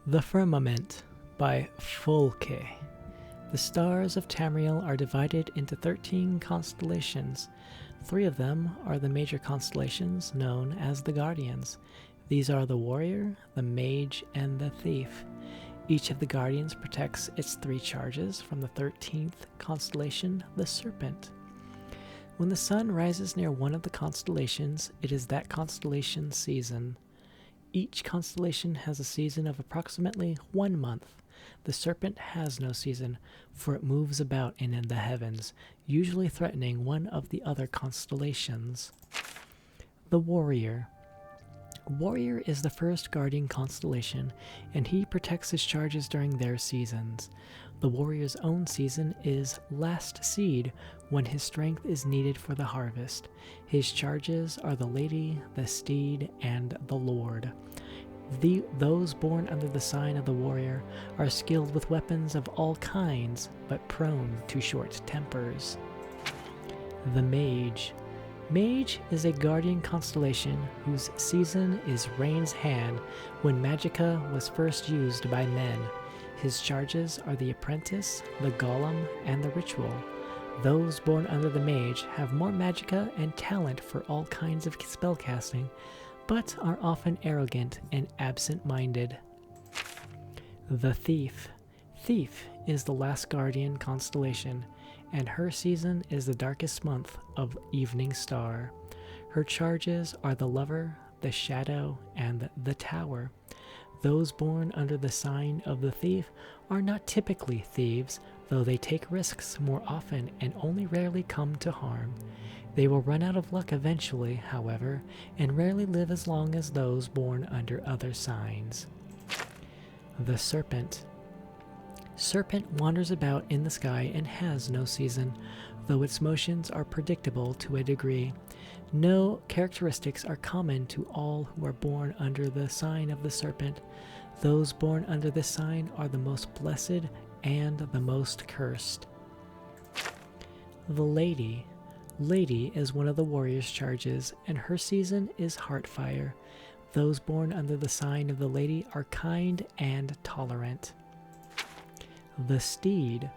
The Firmament by Folke. The stars of Tamriel are divided into 13 constellations. 3 of them are the major constellations known as the Guardians. These are the Warrior, the Mage, and the Thief. Each of the Guardians protects its 3 charges from the 13th constellation, the Serpent. When the sun rises near one of the constellations, it is that constellation's season. Each constellation has a season of approximately 1 month. The Serpent has no season, for it moves about in the heavens, usually threatening one of the other constellations. The Warrior. Warrior is the first guardian constellation, and he protects his charges during their seasons. The Warrior's own season is Last Seed, when his strength is needed for the harvest. His charges are the Lady, the Steed, and the Lord. Those born under the sign of the Warrior are skilled with weapons of all kinds, but prone to short tempers. The Mage. Mage is a guardian constellation whose season is Rain's Hand, when magicka was first used by men. His charges are the Apprentice, the Golem, and the Ritual. Those born under the Mage have more magicka and talent for all kinds of spellcasting, but are often arrogant and absent-minded. The Thief. Thief is the last guardian constellation, and her season is the darkest month of Evening Star. Her charges are the Lover, the Shadow, and the Tower. Those born under the sign of the Thief are not typically thieves, though they take risks more often and only rarely come to harm. They will run out of luck eventually, however, and rarely live as long as those born under other signs. The Serpent. Serpent wanders about in the sky and has no season, though its motions are predictable to a degree. No characteristics are common to all who are born under the sign of the Serpent. Those born under this sign are the most blessed and the most cursed. The Lady. Lady is one of the Warrior's charges, and her season is Heartfire. Those born under the sign of the Lady are kind and tolerant. The Steed.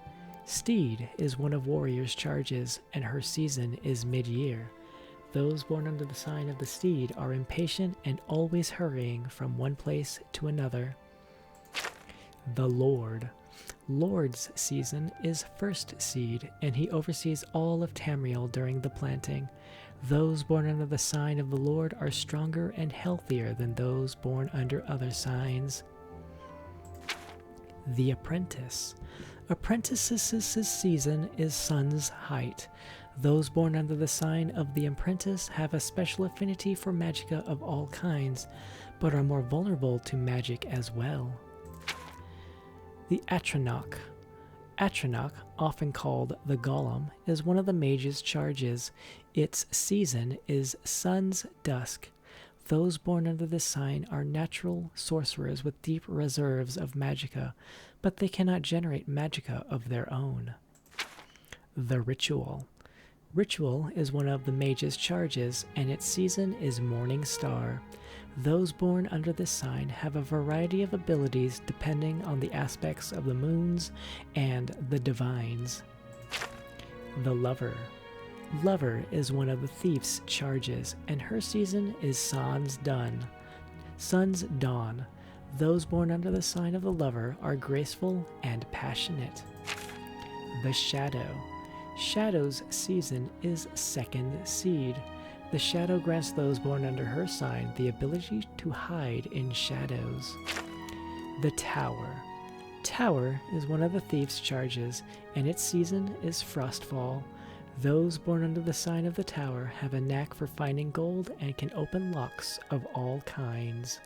Steed is one of Warrior's charges, and her season is mid-year. Those born under the sign of the Steed are impatient and always hurrying from one place to another. The Lord. Lord's season is First Seed, and he oversees all of Tamriel during the planting. Those born under the sign of the Lord are stronger and healthier than those born under other signs. The Apprentice. Apprentice's season is Sun's Height. Those born under the sign of the Apprentice have a special affinity for magicka of all kinds, but are more vulnerable to magic as well. The Atronach. Atronach, often called the Golem, is one of the Mage's charges. Its season is Sun's Dusk. Those born under this sign are natural sorcerers with deep reserves of magicka, but they cannot generate magicka of their own. The Ritual. Ritual is one of the Mage's charges, and its season is Morning Star. Those born under this sign have a variety of abilities depending on the aspects of the moons and the divines. The Lover. Lover is one of the Thief's charges, and her season is Sun's Dawn. Those born under the sign of the Lover are graceful and passionate. The Shadow. Shadow's season is Second Seed. The Shadow grants those born under her sign the ability to hide in shadows. The Tower. Tower is one of the Thief's charges, and its season is Frostfall. Those born under the sign of the Tower have a knack for finding gold and can open locks of all kinds.